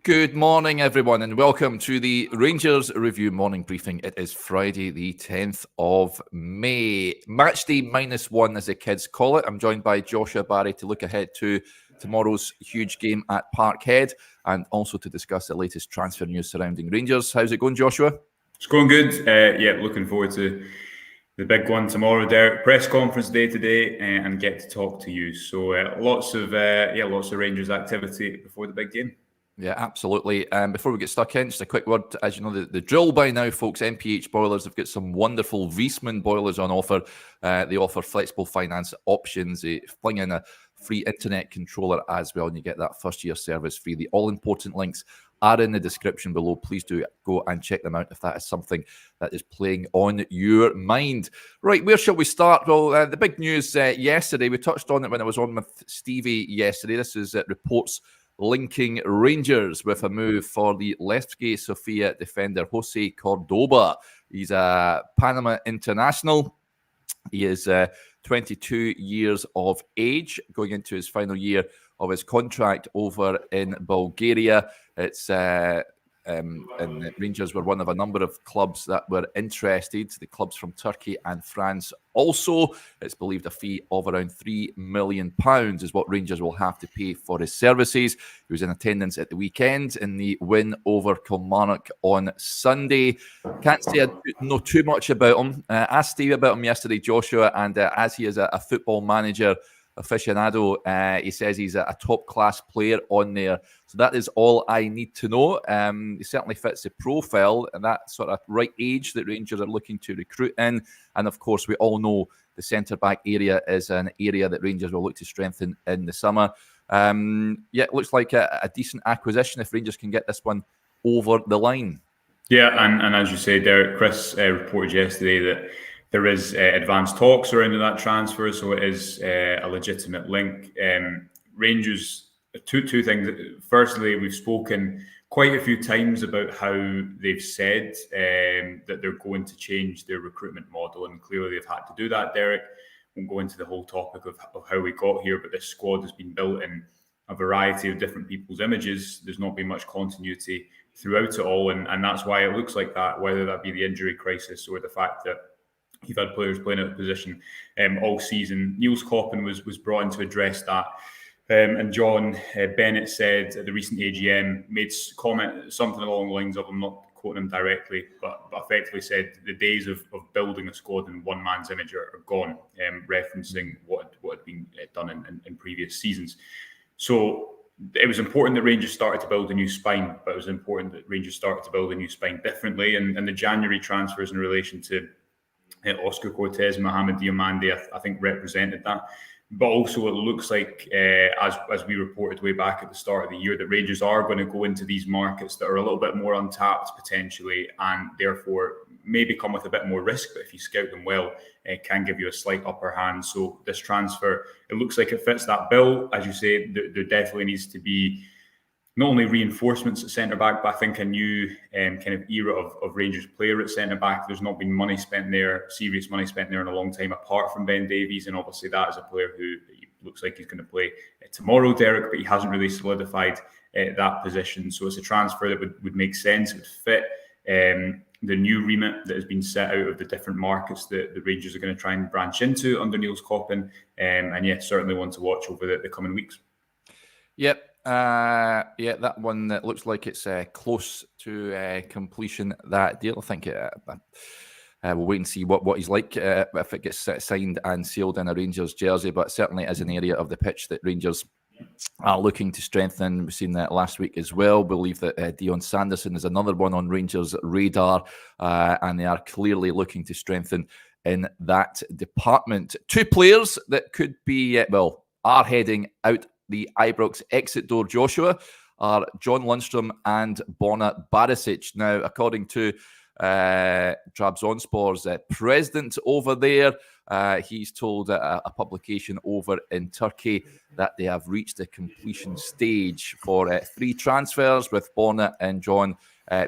Good morning, everyone, and welcome to the Rangers Review Morning Briefing. It is Friday, the 10th of May. Match day -1, as the kids call it. I'm joined by Joshua Barry to look ahead to tomorrow's huge game at Parkhead and also to discuss the latest transfer news surrounding Rangers. How's it going, Joshua? It's going good. Looking forward to the big one tomorrow, Derek. Press conference day today, and get to talk to you. So lots of Rangers activity before the big game. Yeah, absolutely. Before we get stuck in, just a quick word. As you know, the drill by now, folks, MPH Boilers have got some wonderful Viessmann boilers on offer. They offer flexible finance options. They fling in a free internet controller as well, and you get that first-year service free. The all-important links are in the description below. Please do go and check them out if that is something that is playing on your mind. Right, where shall we start? Well, the big news yesterday, we touched on it when I was on with Stevie yesterday. This is reports linking Rangers with a move for the Levski Sofia defender Jose Cordoba. He's a Panama international. He is 22 years of age, going into his final year of his contract over in Bulgaria. It's and Rangers were one of a number of clubs that were interested. The clubs from Turkey and France also. It's believed a fee of around £3 million is what Rangers will have to pay for his services. He was in attendance at the weekend in the win over Kilmarnock on Sunday. Can't say I know too much about him. Asked Steve about him yesterday, Joshua, and as he is a football manager aficionado, he says he's a top-class player on there. So that is all I need to know. He certainly fits the profile and that sort of right age that Rangers are looking to recruit in. And of course, we all know the centre-back area is an area that Rangers will look to strengthen in the summer. It looks like a decent acquisition if Rangers can get this one over the line. Yeah, and as you say, Derek, Chris reported yesterday that there is advanced talks around that transfer, so it is a legitimate link. Rangers, two things. Firstly, we've spoken quite a few times about how they've said that they're going to change their recruitment model, and clearly they've had to do that, Derek. Won't go into the whole topic of how we got here, but this squad has been built in a variety of different people's images. There's not been much continuity throughout it all, and that's why it looks like that, whether that be the injury crisis or the fact that you've had players playing out of position all season. Niels Koppen was brought in to address that. And John Bennett said at the recent AGM, made comment something along the lines of, I'm not quoting him directly, but effectively said the days of building a squad in one man's image are gone, referencing what had been done in previous seasons. So it was important that Rangers started to build a new spine, but it was important that Rangers started to build a new spine differently. And the January transfers in relation to Oscar Cortez and Mohamed Diomande, I think, represented that. But also it looks like, as we reported way back at the start of the year, that Rangers are going to go into these markets that are a little bit more untapped potentially, and therefore maybe come with a bit more risk. But if you scout them well, it can give you a slight upper hand. So this transfer, it looks like it fits that bill. As you say, there definitely needs to be not only reinforcements at centre-back, but I think a new kind of era of Rangers player at centre-back. There's not been money spent there, serious money spent there in a long time, apart from Ben Davies. And obviously that is a player who looks like he's going to play tomorrow, Derek, but he hasn't really solidified that position. So it's a transfer that would make sense. It would fit the new remit that has been set out of the different markets that the Rangers are going to try and branch into under Niels Koppen. Certainly one to watch over the coming weeks. Yep. That one that looks like it's close to completion, that deal. I think we'll wait and see what he's like if it gets signed and sealed in a Rangers jersey, but certainly is an area of the pitch that Rangers are looking to strengthen. We've seen that last week as well. We believe that Dion Sanderson is another one on Rangers' radar, and they are clearly looking to strengthen in that department. Two players that could be, are heading out the Ibrox exit door, Joshua, are John Lundstrom and Borna Barisic. Now, according to Trabzonspor's president over there, he's told a publication over in Turkey that they have reached the completion stage for 3 transfers, with Borna and John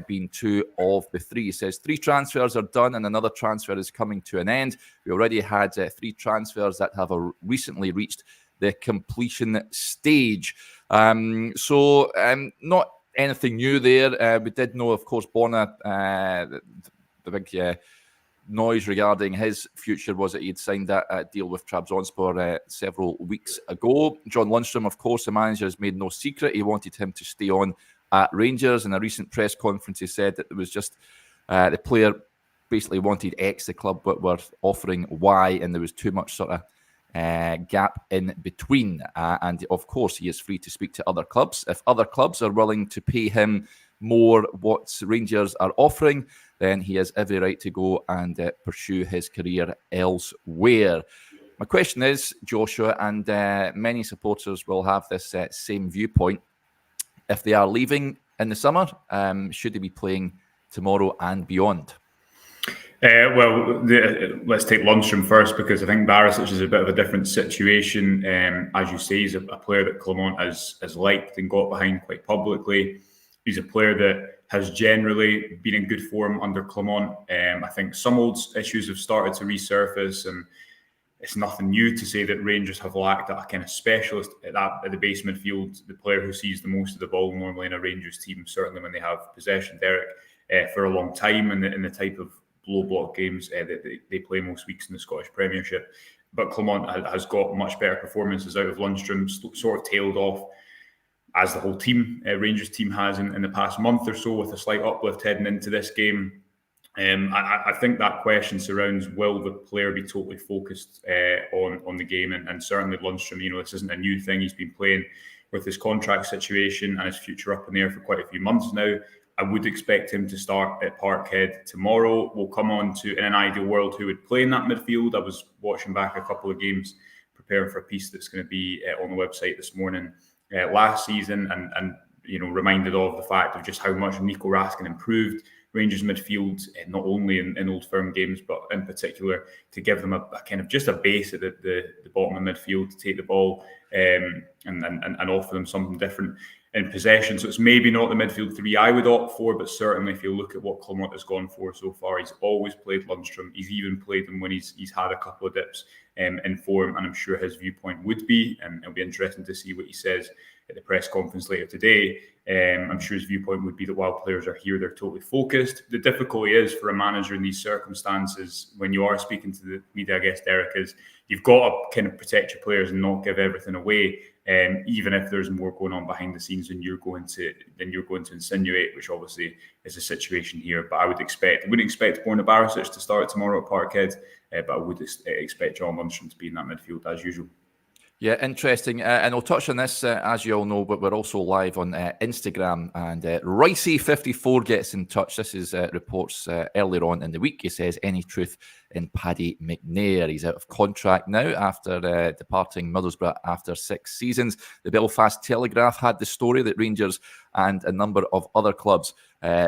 being 2 of the 3. He says 3 transfers are done and another transfer is coming to an end. We already had 3 transfers that have recently reached the completion stage. Not anything new there. We did know, of course, Borna, the big noise regarding his future was that he'd signed that deal with Trabzonspor several weeks ago. John Lundstrom, of course, the manager, has made no secret. He wanted him to stay on at Rangers. In a recent press conference, he said that it was just the player basically wanted X, the club were offering Y, and there was too much sort of gap in between. And of course, he is free to speak to other clubs. If other clubs are willing to pay him more what Rangers are offering, then he has every right to go and pursue his career elsewhere. My question is, Joshua, and many supporters will have this same viewpoint, if they are leaving in the summer, should they be playing tomorrow and beyond? Let's take Lundstrom first, because I think Barisic is a bit of a different situation. As you say, he's a player that Clement has liked and got behind quite publicly. He's a player that has generally been in good form under Clement. I think some old issues have started to resurface, and it's nothing new to say that Rangers have lacked a kind of specialist at the base midfield, the player who sees the most of the ball normally in a Rangers team, certainly when they have possession, Derek, for a long time in the type of low block games that they play most weeks in the Scottish Premiership. But Clement has got much better performances out of Lundstrom, sort of tailed off, as the whole team, Rangers team, has in the past month or so, with a slight uplift heading into this game. I think that question surrounds, will the player be totally focused on the game? And certainly Lundstrom, this isn't a new thing. He's been playing with his contract situation and his future up in the air for quite a few months now. I would expect him to start at Parkhead tomorrow. We'll come on to, in an ideal world, who would play in that midfield. I was watching back a couple of games, preparing for a piece that's going to be on the website this morning, last season, and reminded of the fact of just how much Nico Raskin improved Rangers midfield, not only in Old Firm games, but in particular to give them a kind of just a base at the bottom of midfield to take the ball and offer them something different in possession. So it's maybe not the midfield three I would opt for, but certainly if you look at what Clement has gone for so far, he's always played Lundstrom. He's even played him when he's had a couple of dips in form, and I'm sure his viewpoint would be, and it'll be interesting to see what he says at the press conference later today. I'm sure his viewpoint would be that while players are here, they're totally focused. The difficulty is for a manager in these circumstances, when you are speaking to the media, I guess, Derek, is you've got to kind of protect your players and not give everything away, even if there's more going on behind the scenes than you're going to insinuate, which obviously is a situation here. But I wouldn't expect Borna Barisic to start tomorrow at Parkhead, but I would expect John Lundstrom to be in that midfield as usual. Yeah, interesting. And I'll touch on this, as you all know, but we're also live on Instagram. And Ricey54 gets in touch. This is reports earlier on in the week. He says, any truth in Paddy McNair? He's out of contract now after departing Middlesbrough after 6 seasons. The Belfast Telegraph had the story that Rangers and a number of other clubs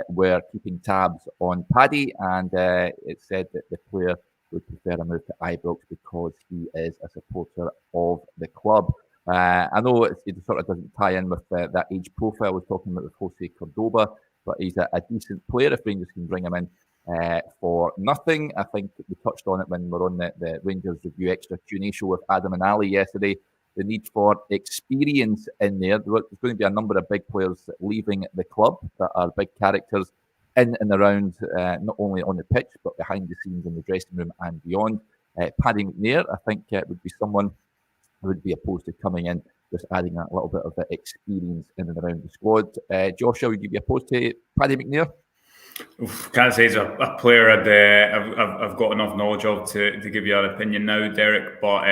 were keeping tabs on Paddy. And it said that the player would prefer a move to Ibrox because he is a supporter of the club. I know it sort of doesn't tie in with that age profile I was talking about with Jose Cordoba, but he's a decent player if Rangers can bring him in for nothing. I think we touched on it when we were on the Rangers Review Extra Q&A show with Adam and Ali yesterday. The need for experience in there. There's going to be a number of big players leaving the club that are big characters in and around, not only on the pitch, but behind the scenes in the dressing room and beyond. Paddy McNair, I think, would be someone who would be opposed to coming in, just adding a little bit of experience in and around the squad. Joshua, would you be opposed to Paddy McNair? Can't say he's a player I've got enough knowledge of to give you an opinion now, Derek. But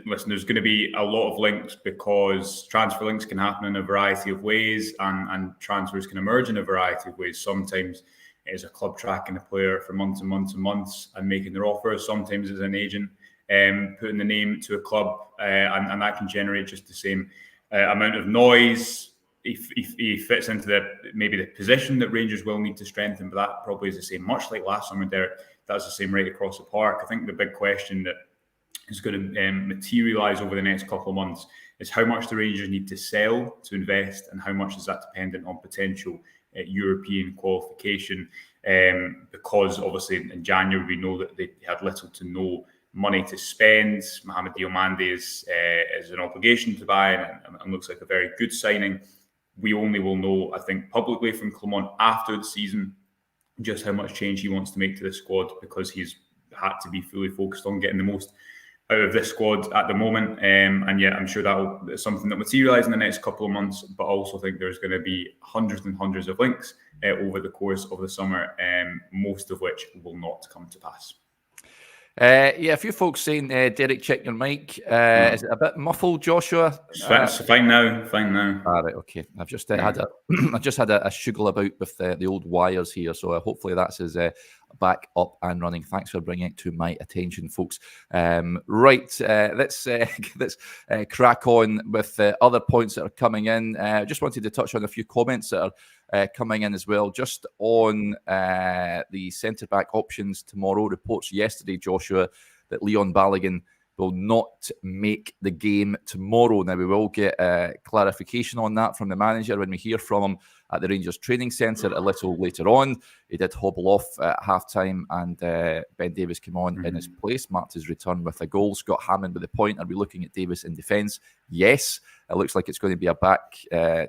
listen, there's going to be a lot of links because transfer links can happen in a variety of ways, and transfers can emerge in a variety of ways. Sometimes it is a club tracking a player for months and months and months and making their offer. Sometimes it's an agent putting the name to a club, and that can generate just the same amount of noise. He fits into maybe the position that Rangers will need to strengthen, but that probably is the same. Much like last summer, Derek, that's the same right across the park. I think the big question that is going to materialise over the next couple of months is how much the Rangers need to sell to invest, and how much is that dependent on potential European qualification. Because obviously in January we know that they had little to no money to spend. Mohamed Diomande is an obligation to buy, and looks like a very good signing. we only will know, I think, publicly from Clement after the season just how much change he wants to make to the squad, because he's had to be fully focused on getting the most out of this squad at the moment. And yeah, I'm sure that is something that materialise in the next couple of months, but I also think there's going to be hundreds and hundreds of links over the course of the summer, most of which will not come to pass. Yeah, a few folks saying, Derek, check your mic. Is it a bit muffled, Joshua? It's fine now. All right, okay. I've just had a shuggle about with the old wires here, so hopefully that's back up and running. Thanks for bringing it to my attention, folks. Right, let's crack on with other points that are coming in. I just wanted to touch on a few comments that are coming in as well, just on the centre-back options tomorrow. Reports yesterday, Joshua, that Leon Balogun will not make the game tomorrow. Now, we will get clarification on that from the manager when we hear from him at the Rangers training centre a little later on. He did hobble off at half-time, and Ben Davies came on in his place, marked his return with a goal. Scott Hammond with the point. Are we looking at Davies in defence? Yes. It looks like it's going to be a back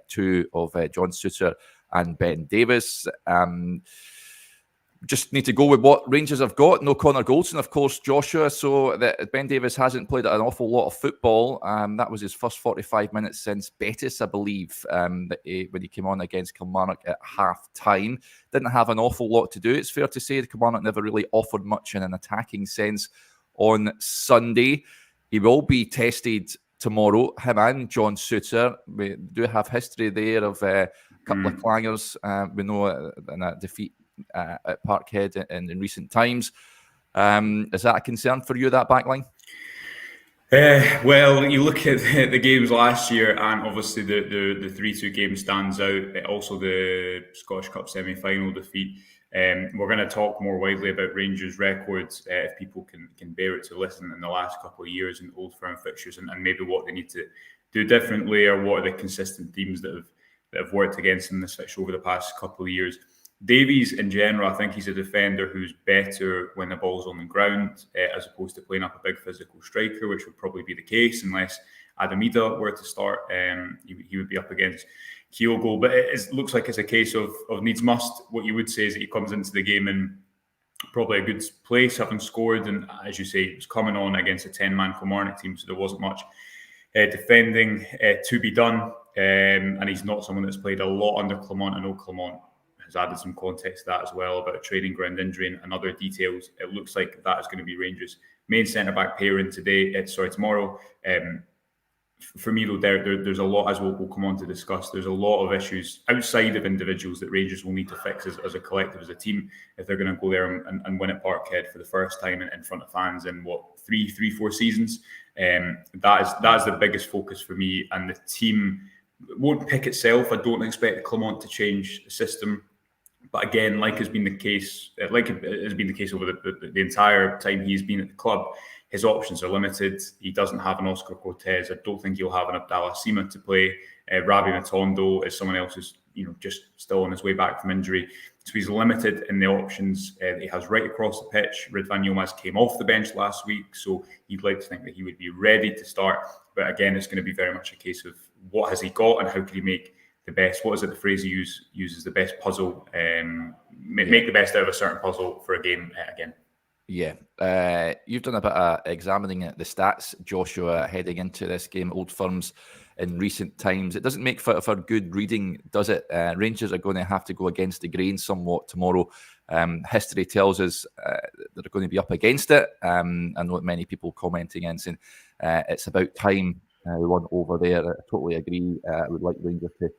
two of John Souttar and Ben Davies. Just need to go with what Rangers have got. No Connor Goldson, of course, Joshua. So that Ben Davies hasn't played an awful lot of football. That was his first 45 minutes since Betis, I believe, when he came on against Kilmarnock at half-time. Didn't have an awful lot to do. It's fair to say that Kilmarnock never really offered much in an attacking sense on Sunday. He will be tested tomorrow, him and John Souttar. We do have history there of a couple of clangers. We know in a defeat at Parkhead in recent times. Is that a concern for you, that backline? Well, you look at the games last year, and obviously the 3-2 game stands out. Also, the Scottish Cup semi-final defeat. We're going to talk more widely about Rangers' records if people can bear it to listen in the last couple of years in Old Firm fixtures, and maybe what they need to do differently, or what are the consistent themes that have worked against them this fixture over the past couple of years. Davies, in general, I think he's a defender who's better when the ball's on the ground, as opposed to playing up a big physical striker, which would probably be the case unless Adam Ida were to start. He would be up against Kyogo. But it looks like it's a case of needs must. What you would say is that he comes into the game in probably a good place, having scored. And as you say, he was coming on against a 10-man Kilmarnock team, so there wasn't much defending to be done. And he's not someone that's played a lot under Clement. I know Clement has added some context to that as well about a training ground injury and other details. It looks like that is going to be Rangers' main centre-back pairing tomorrow. For me, though, there's a lot, as we'll come on to discuss, there's a lot of issues outside of individuals that Rangers will need to fix as a collective, as a team, if they're going to go there and win at Parkhead for the first time in front of fans in, 3-4 seasons. That is the biggest focus for me, and the team won't pick itself. I don't expect Clement to change the system. But again, like has been the case over the entire time he's been at the club, his options are limited. He doesn't have an Oscar Cortez. I don't think he'll have an Abdallah Sima to play. Rabi Matondo is someone else who's just still on his way back from injury. So he's limited in the options that he has right across the pitch. Ridvan Yilmaz came off the bench last week, so you'd like to think that he would be ready to start. But again, it's going to be very much a case of what has he got and how can he make the best, what is it the phrase he uses, the best puzzle, make the best out of a certain puzzle for a game again. Yeah. You've done a bit of examining the stats, Joshua, heading into this game, Old Firms in recent times. It doesn't make for good reading, does it? Rangers are going to have to go against the grain somewhat tomorrow. History tells us they're going to be up against it. I know many people commenting and saying it's about time we won over there. I totally agree. I would like Rangers to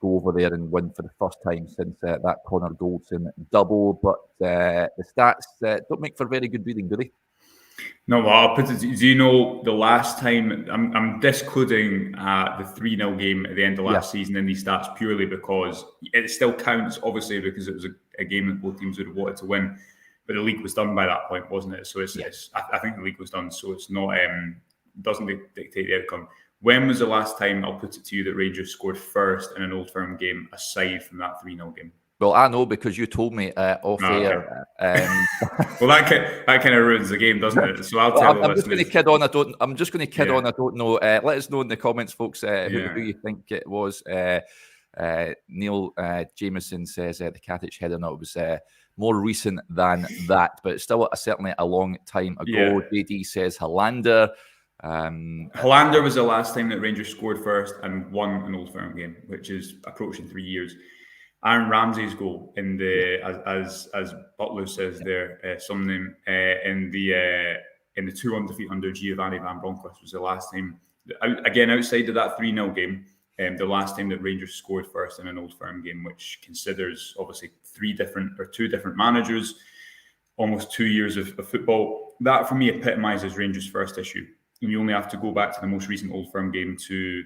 go over there and win for the first time since that Connor Goldson double. But the stats don't make for very good reading, do they? No, well, I'll put it. Do you know the last time? I'm discluding the 3-0 game at the end of last season in these stats purely because it still counts, obviously, because it was a game that both teams would have wanted to win. But the league was done by that point, wasn't it? So I think the league was done, so it's not doesn't dictate the outcome. When was the last time, I'll put it to you, that Rangers scored first in an Old Firm game aside from that 3-0 game? Well, I know because you told me off air. Okay. Well, that kind of ruins the game, doesn't it? So I'll tell I'm just going to kid on. I'm just going to kid on. I don't know. Let us know in the comments, folks, who you think it was. Neil Jameson says the Katic header. No, it was more recent than that, but it's still certainly a long time ago. JD says Hollander. Hollander was the last time that Rangers scored first and won an Old Firm game, which is approaching 3 years. Aaron Ramsey's goal in the as Butler says there, some name in the 2 undefeated under Giovanni Van Bronckhorst was the last time. Again, outside of that 3-0 game, the last time that Rangers scored first in an Old Firm game, which considers obviously 2 different managers, almost 2 years of football. That for me epitomises Rangers' first issue. And you only have to go back to the most recent Old Firm game to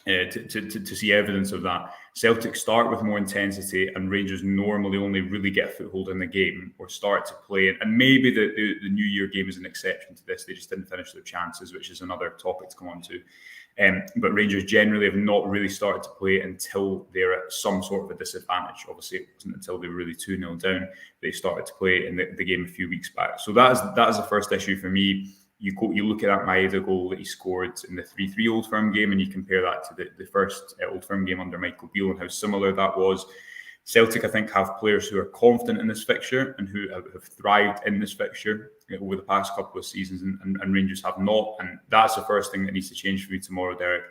see evidence of that. Celtic start with more intensity, and Rangers normally only really get a foothold in the game or start to play. And maybe the New Year game is an exception to this. They just didn't finish their chances, which is another topic to come on to. But Rangers generally have not really started to play until they're at some sort of a disadvantage. Obviously, it wasn't until they were really 2-0 down they started to play in the game a few weeks back. So that is the first issue for me. You look at that Maeda goal that he scored in the 3-3 Old Firm game, and you compare that to the first Old Firm game under Michael Beale and how similar that was. Celtic, I think, have players who are confident in this fixture and who have thrived in this fixture over the past couple of seasons, and Rangers have not. And that's the first thing that needs to change for me tomorrow, Derek.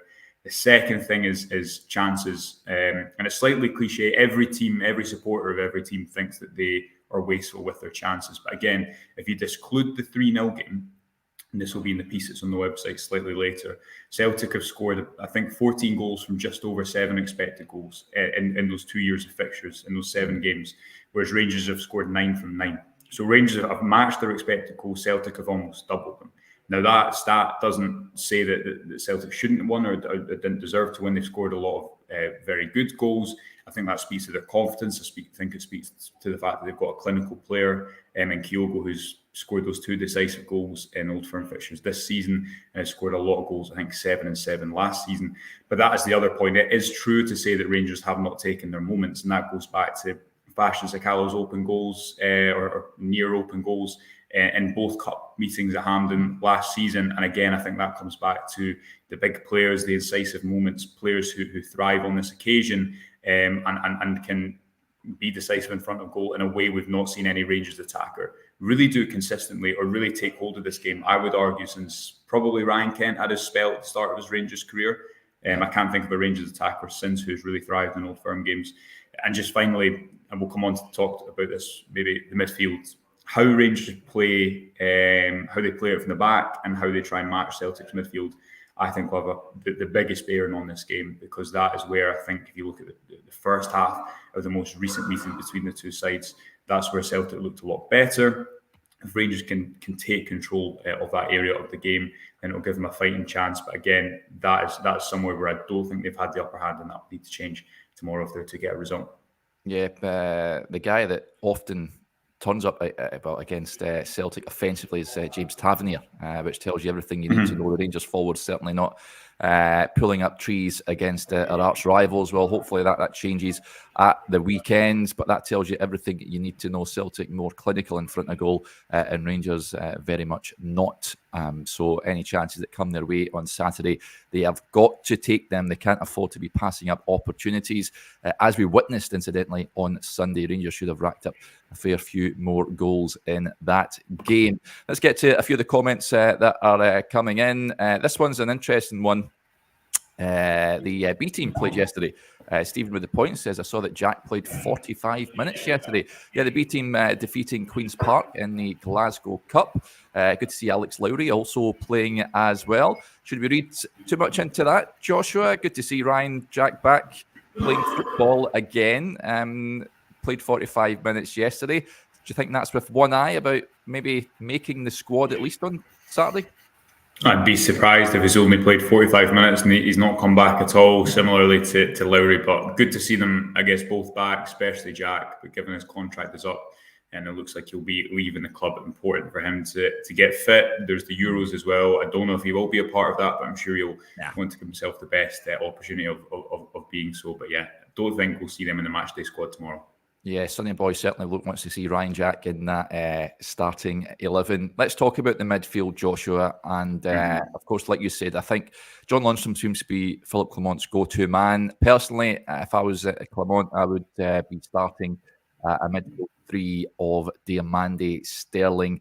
The second thing is chances. And it's slightly cliche. Every supporter of every team thinks that they are wasteful with their chances. But again, if you exclude the 3-0 game, and this will be in the piece that's on the website slightly later, Celtic have scored, I think, 14 goals from just over 7 expected goals in those 2 years of fixtures, in those 7 games, whereas Rangers have scored 9 from 9. So Rangers have matched their expected goals, Celtic have almost doubled them. Now, that stat doesn't say that Celtic shouldn't have won or didn't deserve to win. They've scored a lot of very good goals. I think that speaks to their confidence. I think it speaks to the fact that they've got a clinical player in Kyogo who's scored those 2 decisive goals in Old Firm fixtures this season and has scored a lot of goals, I think 7 and 7 last season. But that is the other point. It is true to say that Rangers have not taken their moments, and that goes back to Bastian Sakalo's open goals or near open goals in both cup meetings at Hampden last season. And again, I think that comes back to the big players, the incisive moments, players who thrive on this occasion and can be decisive in front of goal in a way we've not seen any Rangers attacker really do consistently or really take hold of this game, I would argue, since probably Ryan Kent had his spell at the start of his Rangers career. I can't think of a Rangers attacker since who's really thrived in Old Firm games. And just finally, and we'll come on to talk about this, maybe the midfield, how Rangers play, how they play it from the back and how they try and match Celtic's midfield, I think will have the biggest bearing on this game, because that is where I think if you look at the first half of the most recent meeting between the two sides, that's where Celtic looked a lot better. If Rangers can take control of that area of the game, then it'll give them a fighting chance. But again, that is somewhere where I don't think they've had the upper hand, and that will need to change tomorrow if they're to get a result. Yeah, the guy that often turns up against Celtic offensively is James Tavernier, which tells you everything you need to know. The Rangers forward certainly not pulling up trees against our arch rivals. Well, hopefully that changes at the weekends, but that tells you everything you need to know. Celtic more clinical in front of goal, and Rangers very much not. So any chances that come their way on Saturday, they have got to take them. They can't afford to be passing up opportunities. As we witnessed, incidentally, on Sunday, Rangers should have racked up a fair few more goals in that game. Let's get to a few of the comments that are coming in. This one's an interesting one. The B team played yesterday. Stephen with the point says, I saw that Jack played 45 minutes yesterday. Yeah, the B team defeating Queen's Park in the Glasgow Cup. Good to see Alex Lowry also playing as well. Should we read too much into that, Joshua? Good to see Ryan Jack back playing football again. Played 45 minutes yesterday. Do you think that's with one eye about maybe making the squad at least on Saturday? I'd be surprised if he's only played 45 minutes and he's not come back at all, similarly to Lowry. But good to see them, I guess, both back, especially Jack. But given his contract is up and it looks like he'll be leaving the club, important for him to get fit. There's the Euros as well. I don't know if he will be a part of that, but I'm sure he'll want to give himself the best opportunity of being so. But yeah, I don't think we'll see them in the matchday squad tomorrow. Yeah, Sonny Boy certainly wants to see Ryan Jack in that starting 11. Let's talk about the midfield, Joshua. And of course, like you said, I think John Lundstram seems to be Philip Clement's go-to man. Personally, if I was at Clement, I would be starting a midfield 3 of Diamande, Sterling.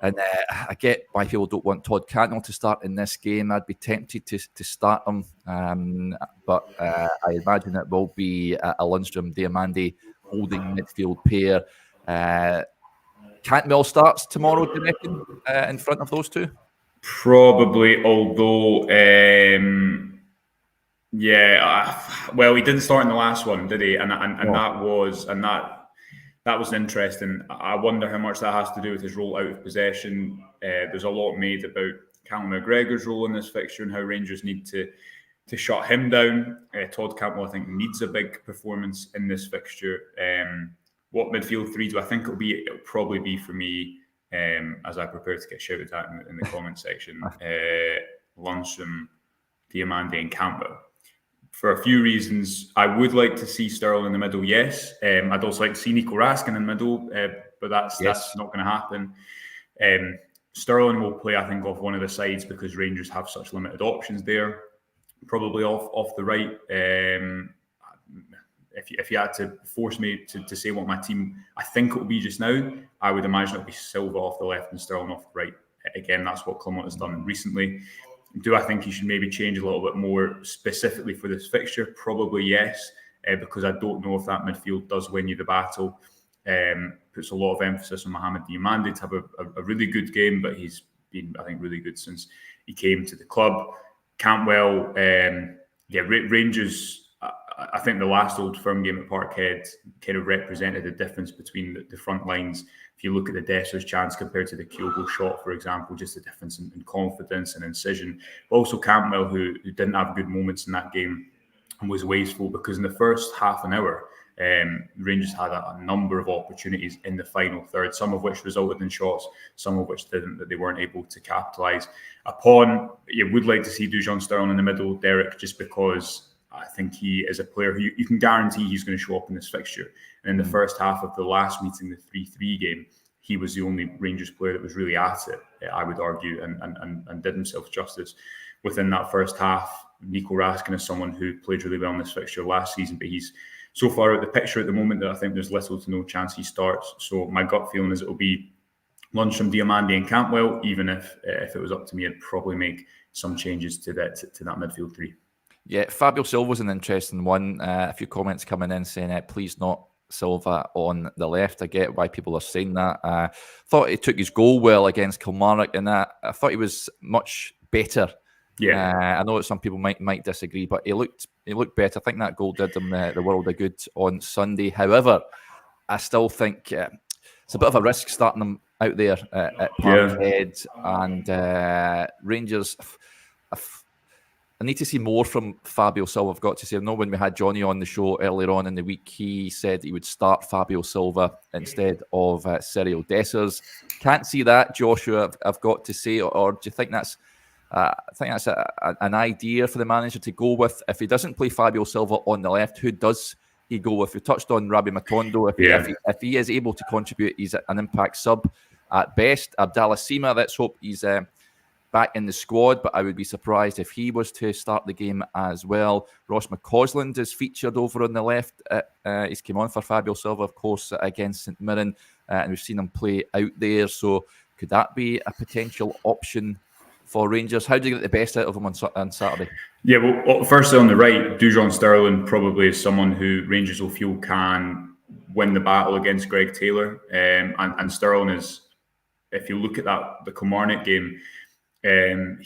And I get why people don't want Todd Cantwell to start in this game. I'd be tempted to start him. But I imagine it will be a Lundstram, Diamande holding midfield pair. Cantwell starts tomorrow, do you reckon, in front of those two? Probably, although, well, he didn't start in the last one, did he? And that was interesting. I wonder how much that has to do with his role out of possession. There's a lot made about Callum McGregor's role in this fixture and how Rangers need to shut him down. Todd Cantwell, I think, needs a big performance in this fixture. What midfield 3 do I think it'll be? It'll probably be for me, as I prepare to get shouted at in the comment section, Lundstram, Diamande and Cantwell. For a few reasons, I would like to see Sterling in the middle, yes. I'd also like to see Nico Raskin in the middle, but that's not going to happen. Sterling will play, I think, off one of the sides because Rangers have such limited options there. Probably off the right. If you had to force me to say what my team I think it will be just now, I would imagine it will be Silva off the left and Sterling off the right. Again, that's what Clement has done recently. Do I think he should maybe change a little bit more specifically for this fixture? Probably yes, because I don't know if that midfield does win you the battle. Puts a lot of emphasis on Mohamed Diamande to have a really good game, but he's been, I think, really good since he came to the club. Cantwell, Rangers, I think the last Old Firm game at Parkhead kind of represented the difference between the front lines. If you look at the Dessers chance compared to the Kyogo shot, for example, just the difference in confidence and incision. But also Cantwell, who didn't have good moments in that game and was wasteful, because in the first half an hour, Rangers had a number of opportunities in the final third, some of which resulted in shots, some of which didn't, that they weren't able to capitalise upon. You would like to see Dujon Sterling in the middle, Derek, just because I think he is a player who you can guarantee he's going to show up in this fixture. And in the first half of the last meeting, the 3-3 game, he was the only Rangers player that was really at it, I would argue, and did himself justice within that first half. Nico Raskin is someone who played really well in this fixture last season, but he's so far out the picture at the moment that I think there's little to no chance he starts. So my gut feeling is it will be Lundstram, Diamande and Cantwell. Even if it was up to me, I'd probably make some changes to that midfield 3. Yeah, Fabio Silva's an interesting one. A few comments coming in saying, please not Silva on the left. I get why people are saying that. Thought he took his goal well against Kilmarnock, and I thought he was much better. Yeah, I know that some people might disagree, but he looked better. I think that goal did him the world of good on Sunday. However, I still think it's a bit of a risk starting him out there at Parkhead, and Rangers. I need to see more from Fabio Silva, I've got to say. I know when we had Johnny on the show earlier on in the week, he said he would start Fabio Silva instead of Cyril Dessers. Can't see that, Joshua, I've got to say. Or do you think that's an idea for the manager to go with? If he doesn't play Fabio Silva on the left, who does he go with? We touched on Rabbi Matondo. If he is able to contribute, he's an impact sub at best. Abdallah Sima, let's hope he's back in the squad, but I would be surprised if he was to start the game as well. Ross McCausland is featured over on the left. He's came on for Fabio Silva, of course, against St Mirren, and we've seen him play out there. So could that be a potential option for Rangers? How do you get the best out of him on Saturday? Yeah, well, firstly on the right, Dujon Sterling probably is someone who Rangers will feel can win the battle against Greg Taylor. And Sterling is, if you look at the Kilmarnock game, I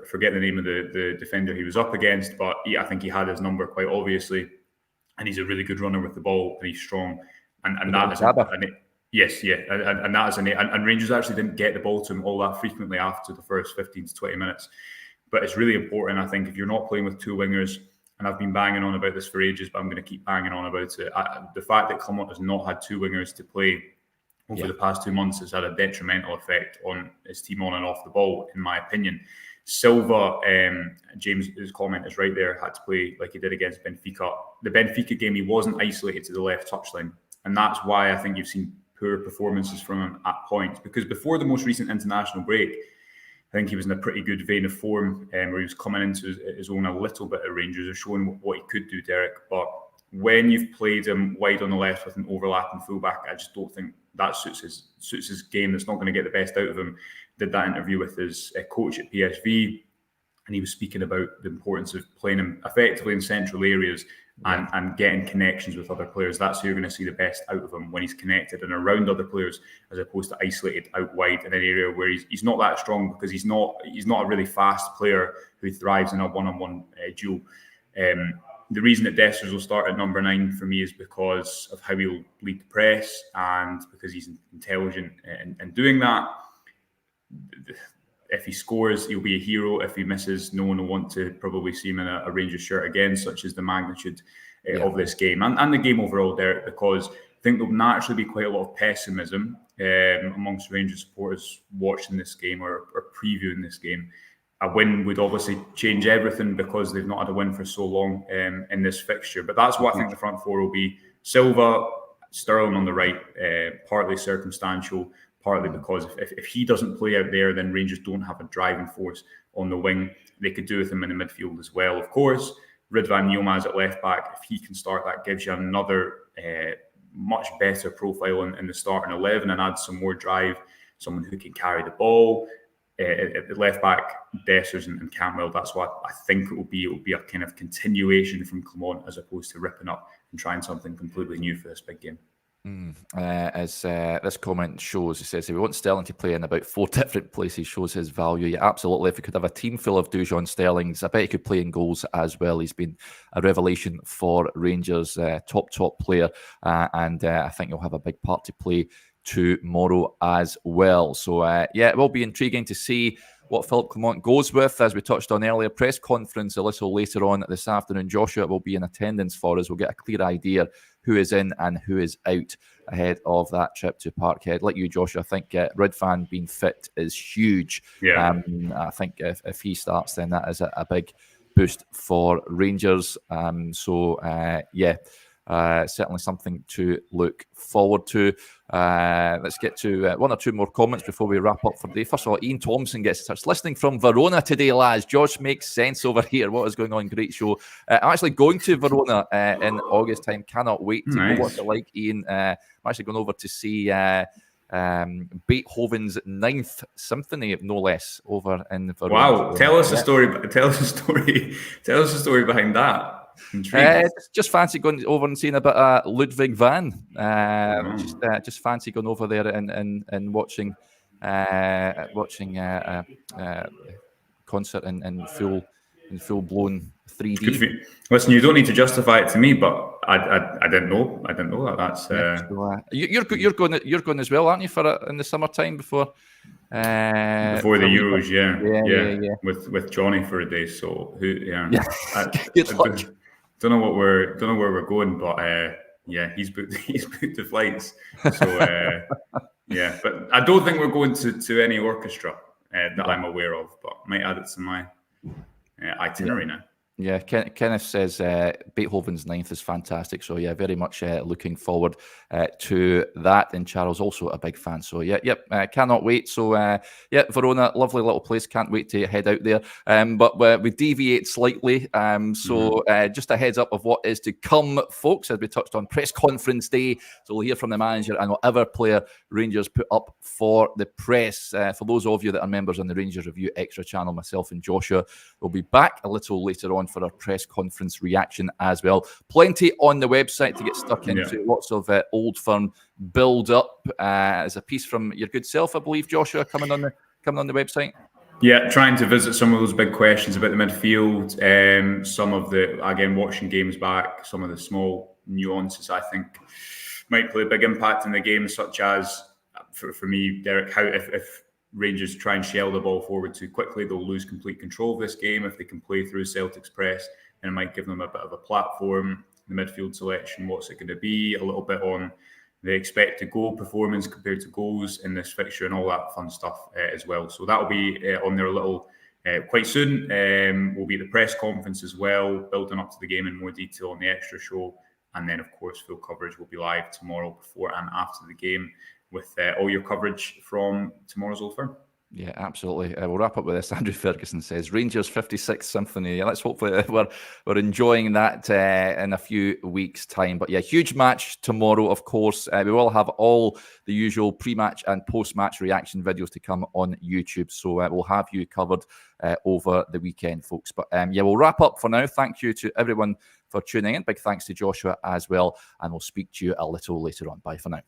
forget the name of the defender he was up against, but I think he had his number quite obviously, and he's a really good runner with the ball, and he's strong, and that is and Rangers actually didn't get the ball to him all that frequently after the first 15 to 20 minutes. But it's really important, I think, if you're not playing with two wingers, and I've been banging on about this for ages, but I'm going to keep banging on about it. The fact that Clement has not had two wingers to play over the past 2 months has had a detrimental effect on his team on and off the ball, in my opinion. Silva, James's comment is right there, had to play like he did against Benfica. The Benfica game, he wasn't isolated to the left touchline. And that's why I think you've seen poor performances from him at points, because before the most recent international break, I think he was in a pretty good vein of form, where he was coming into his own a little bit at Rangers, or showing what he could do, Derek. But when you've played him wide on the left with an overlapping fullback, I just don't think that suits his game. That's not going to get the best out of him. Did that interview with his coach at PSV, and he was speaking about the importance of playing him effectively in central areas and getting connections with other players. That's how you're going to see the best out of him, when he's connected and around other players, as opposed to isolated out wide in an area where he's not that strong, because he's not a really fast player who thrives in a one-on-one duel. The reason that Dessers will start at number 9 for me is because of how he'll lead the press, and because he's intelligent in doing that. If he scores, he'll be a hero. If he misses, no one will want to probably see him in a Rangers shirt again, such as the magnitude of this game and the game overall, Derek, because I think there'll naturally be quite a lot of pessimism amongst Rangers supporters watching this game or previewing this game. A win would obviously change everything, because they've not had a win for so long in this fixture. But that's what I think the front four will be. Silva, Sterling on the right, partly circumstantial, partly because if he doesn't play out there, then Rangers don't have a driving force on the wing. They could do with him in the midfield as well. Of course, Ridvan Yilmaz at left back, if he can start, that gives you another much better profile in the starting 11, and adds some more drive, someone who can carry the ball. At left back, Dessers and Cantwell, that's what I think it will be. It will be a kind of continuation from Clement, as opposed to ripping up and trying something completely new for this big game. As this comment shows, he says, if we want Sterling to play in about 4 different places, shows his value. Yeah, absolutely. If we could have a team full of Dujon Sterlings, I bet he could play in goals as well. He's been a revelation for Rangers, top player, and I think he'll have a big part to play tomorrow as well. So it will be intriguing to see what Philippe Clement goes with. As we touched on earlier, press conference a little later on this afternoon. Joshua will be in attendance for us. We'll get a clear idea who is in and who is out ahead of that trip to Parkhead. Like you, Joshua, I think Ridvan being fit is huge. Yeah. I think if he starts, then that is a big boost for Rangers. Certainly something to look forward to. Let's get to 1 or 2 more comments before we wrap up for the day. First of all, Ian Thompson gets started listening from Verona today, lads. Josh makes sense over here. What is going on? Great show. I'm actually going to Verona in August time. Cannot wait to go. What's it like, Ian? I'm actually going over to see Beethoven's 9th Symphony, no less, over in Verona. Wow! Tell us a story. Tell us a story. Tell us a story behind that. Just fancy going over and seeing a bit of Ludwig van. Just fancy going over there and watching concert in full blown 3D. Listen, you don't need to justify it to me, but I didn't know. I didn't know that. That's you're going as well, aren't you, for in the summertime before the Euros? Yeah. With Johnny for a day. So Good luck. Don't know where we're going, but he's booked the flights. So but I don't think we're going to any orchestra that I'm aware of, but I might add it to my itinerary now. Yeah, Kenneth says Beethoven's 9th is fantastic. So, very much looking forward to that. And Charles also a big fan. So, cannot wait. So, Verona, lovely little place. Can't wait to head out there. But we deviate slightly. Just a heads up of what is to come, folks, as we touched on press conference day. So, we'll hear from the manager and whatever player Rangers put up for the press. For those of you that are members on the Rangers Review Extra channel, myself and Joshua will be back a little later on for our press conference reaction as well. Plenty on the website to get stuck into. Lots of Old Firm build up. As a piece from your good self, I believe, Joshua, coming on the website. Yeah, trying to visit some of those big questions about the midfield. Some of the, again, watching games back, some of the small nuances I think might play a big impact in the game, such as, for me, Derek, how if Rangers try and shell the ball forward too quickly, they'll lose complete control of this game. If they can play through Celtic's press, then it might give them a bit of a platform. The midfield selection, what's it going to be? A little bit on the expected goal performance compared to goals in this fixture and all that fun stuff as well. So that'll be on there a little quite soon. We'll be at the press conference as well, building up to the game in more detail on the extra show. And then, of course, full coverage will be live tomorrow before and after the game with all your coverage from tomorrow's Old Firm. Yeah, absolutely. We'll wrap up with this. Andrew Ferguson says, Rangers 56th Symphony. Yeah, let's hopefully we're enjoying that in a few weeks' time. But yeah, huge match tomorrow, of course. We will have all the usual pre-match and post-match reaction videos to come on YouTube. So we'll have you covered over the weekend, folks. But yeah, we'll wrap up for now. Thank you to everyone for tuning in. Big thanks to Joshua as well. And we'll speak to you a little later on. Bye for now.